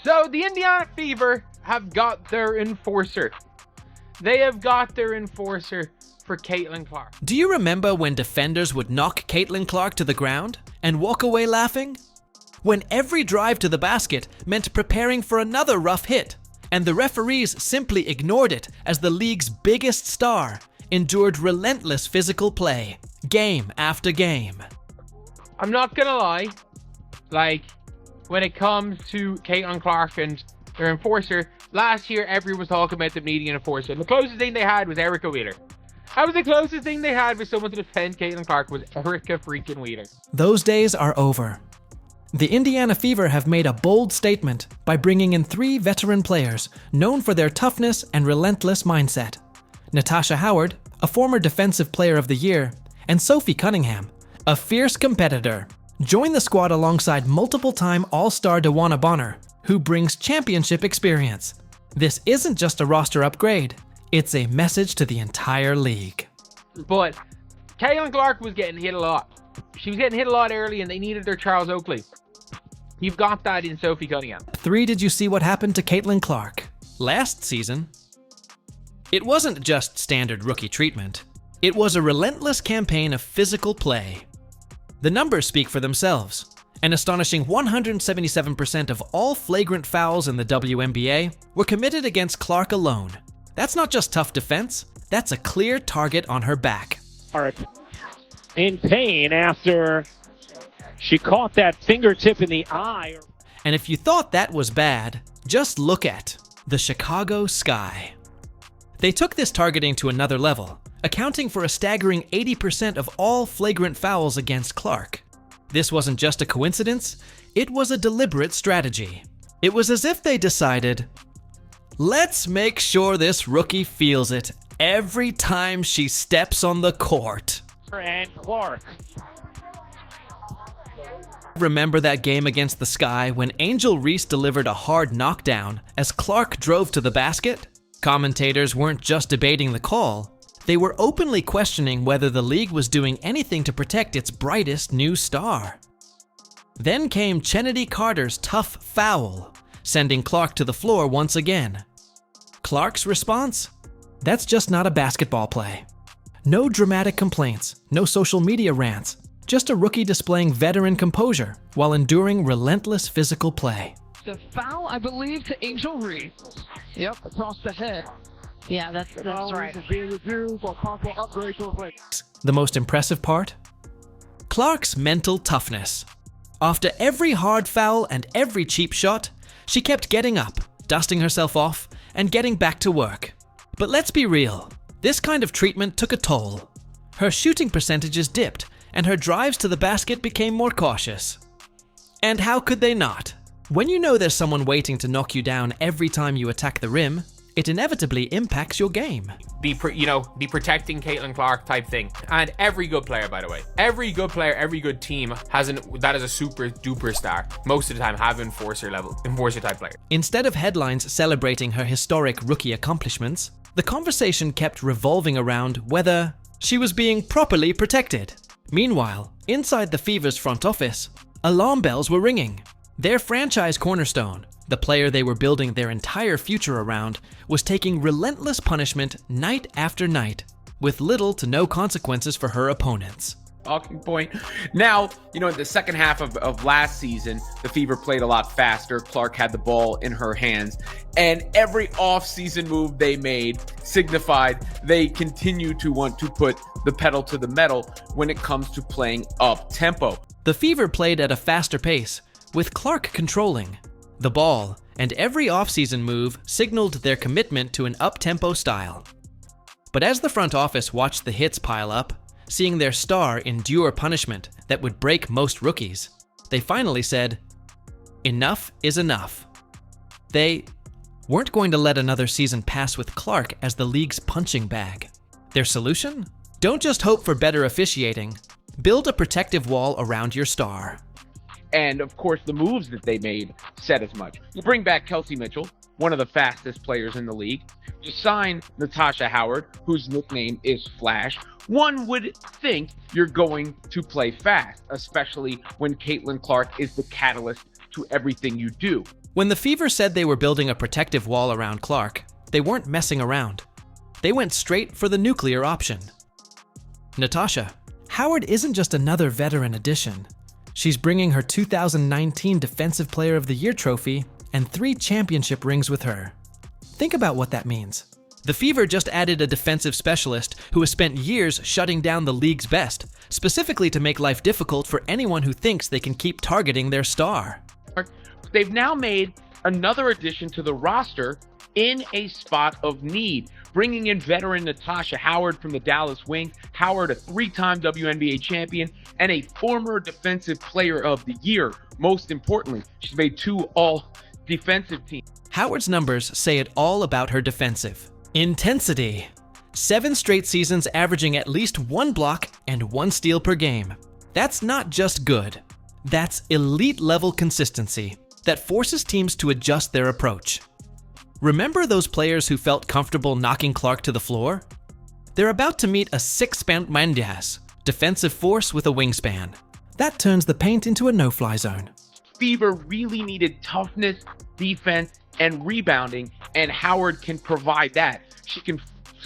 So the Indiana Fever have got their enforcer. They have got their enforcer for Caitlin Clark. Do you remember when defenders would knock Caitlin Clark to the ground and walk away laughing? When every drive to the basket meant preparing for another rough hit, and the referees simply ignored it as the league's biggest star endured relentless physical play, game after game. I'm not gonna lie, like, when it comes to Caitlin Clark and their enforcer, last year everyone was talking about them needing an enforcer. The closest thing they had was Erica Wheeler. That was the closest thing they had with someone to defend Caitlin Clark, was Erica freaking Wheeler. Those days are over. The Indiana Fever have made a bold statement by bringing in 3 veteran players known for their toughness and relentless mindset. Natasha Howard, a former Defensive Player of the Year, and Sophie Cunningham, a fierce competitor, join the squad alongside multiple-time All-Star DeWanna Bonner, who brings championship experience. This isn't just a roster upgrade, it's a message to the entire league. But Caitlin Clark was getting hit a lot. She was getting hit a lot early and they needed their Charles Oakley. You've got that in Sophie Cunningham. 3, did you see what happened to Caitlin Clark last season? It wasn't just standard rookie treatment. It was a relentless campaign of physical play. The numbers speak for themselves. An astonishing 177% of all flagrant fouls in the WNBA were committed against Clark alone. That's not just tough defense, that's a clear target on her back. In pain after she caught that fingertip in the eye. And if you thought that was bad, just look at the Chicago Sky. They took this targeting to another level, accounting for a staggering 80% of all flagrant fouls against Clark. This wasn't just a coincidence, it was a deliberate strategy. It was as if they decided, let's make sure this rookie feels it every time she steps on the court. And Clark. Remember that game against the Sky when Angel Reese delivered a hard knockdown as Clark drove to the basket? Commentators weren't just debating the call, they were openly questioning whether the league was doing anything to protect its brightest new star. Then came Chennedy Carter's tough foul, sending Clark to the floor once again. Clark's response? That's just not a basketball play. No dramatic complaints, no social media rants, just a rookie displaying veteran composure while enduring relentless physical play. The foul, I believe, to Angel Reese. Yep, across the head. Yeah, that's right. The most impressive part? Clark's mental toughness. After every hard foul and every cheap shot, she kept getting up, dusting herself off, and getting back to work. But let's be real, this kind of treatment took a toll. Her shooting percentages dipped, and her drives to the basket became more cautious. And how could they not? When you know there's someone waiting to knock you down every time you attack the rim, it inevitably impacts your game. Be protecting Caitlin Clark type thing. And every good player, by the way, every good player, every good team that is a super duper star. Most of the time have enforcer type player. Instead of headlines celebrating her historic rookie accomplishments, the conversation kept revolving around whether she was being properly protected. Meanwhile, inside the Fever's front office, alarm bells were ringing. Their franchise cornerstone, the player they were building their entire future around, was taking relentless punishment night after night, with little to no consequences for her opponents. Talking point. Now, in the second half of last season, the Fever played a lot faster. Clark had the ball in her hands, and every off-season move they made signified they continue to want to put the pedal to the metal when it comes to playing up-tempo. The Fever played at a faster pace, with Clark controlling the ball, and every offseason move signaled their commitment to an up-tempo style. But as the front office watched the hits pile up, seeing their star endure punishment that would break most rookies, they finally said, enough is enough. They weren't going to let another season pass with Clark as the league's punching bag. Their solution? Don't just hope for better officiating, build a protective wall around your star. And of course, the moves that they made said as much. You bring back Kelsey Mitchell, one of the fastest players in the league. You sign Natasha Howard, whose nickname is Flash. One would think you're going to play fast, especially when Caitlin Clark is the catalyst to everything you do. When the Fever said they were building a protective wall around Clark, they weren't messing around. They went straight for the nuclear option. Natasha. Howard isn't just another veteran addition. She's bringing her 2019 Defensive Player of the Year trophy and 3 championship rings with her. Think about what that means. The Fever just added a defensive specialist who has spent years shutting down the league's best, specifically to make life difficult for anyone who thinks they can keep targeting their star. They've now made another addition to the roster in a spot of need, bringing in veteran Natasha Howard from the Dallas Wings. Howard, a 3-time WNBA champion and a former Defensive Player of the Year. Most importantly, she's made 2 all-defensive teams. Howard's numbers say it all about her defensive intensity. 7 straight seasons averaging at least 1 block and 1 steal per game. That's not just good. That's elite-level consistency that forces teams to adjust their approach. Remember those players who felt comfortable knocking Clark to the floor? They're about to meet a 6-span Mandias, defensive force with a wingspan. That turns the paint into a no-fly zone. Fever really needed toughness, defense, and rebounding, and Howard can provide that. She can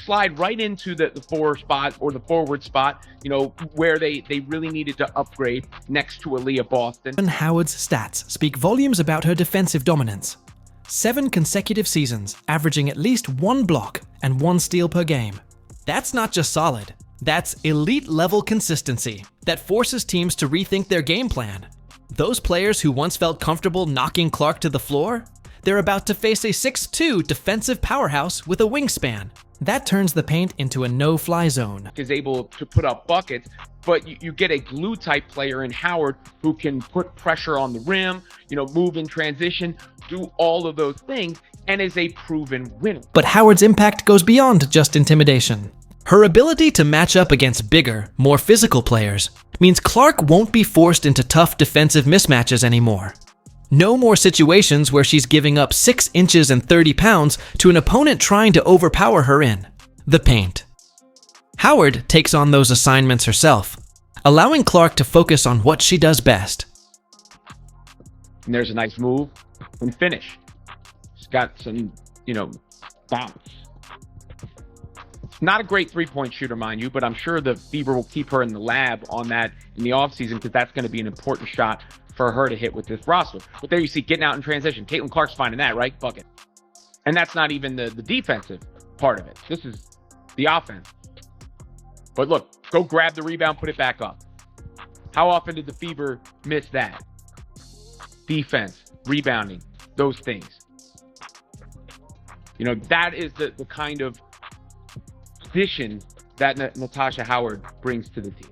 slide right into the 4 spot or the forward spot, where they really needed to upgrade next to Aaliyah Boston. And Howard's stats speak volumes about her defensive dominance. 7 consecutive seasons, averaging at least 1 block and 1 steal per game. That's not just solid. That's elite-level consistency that forces teams to rethink their game plan. Those players who once felt comfortable knocking Clark to the floor, they're about to face a 6'2" defensive powerhouse with a wingspan. That turns the paint into a no-fly zone. Is able to put up buckets, but you get a glue-type player in Howard who can put pressure on the rim, move in transition, do all of those things, and is a proven winner. But Howard's impact goes beyond just intimidation. Her ability to match up against bigger, more physical players means Clark won't be forced into tough defensive mismatches anymore. No more situations where she's giving up 6 inches and 30 pounds to an opponent trying to overpower her in the paint. Howard takes on those assignments herself, allowing Clark to focus on what she does best. And there's a nice move and finish. She's got some, bounce. Not a great 3-point shooter, mind you, but I'm sure the Fever will keep her in the lab on that in the offseason because that's going to be an important shot for her to hit with this roster. But there you see, getting out in transition. Caitlin Clark's finding that, right? Bucket. And that's not even the defensive part of it. This is the offense. But look, go grab the rebound, put it back up. How often did the Fever miss that? Defense, rebounding, those things. That is the kind of addition that Natasha Howard brings to the team.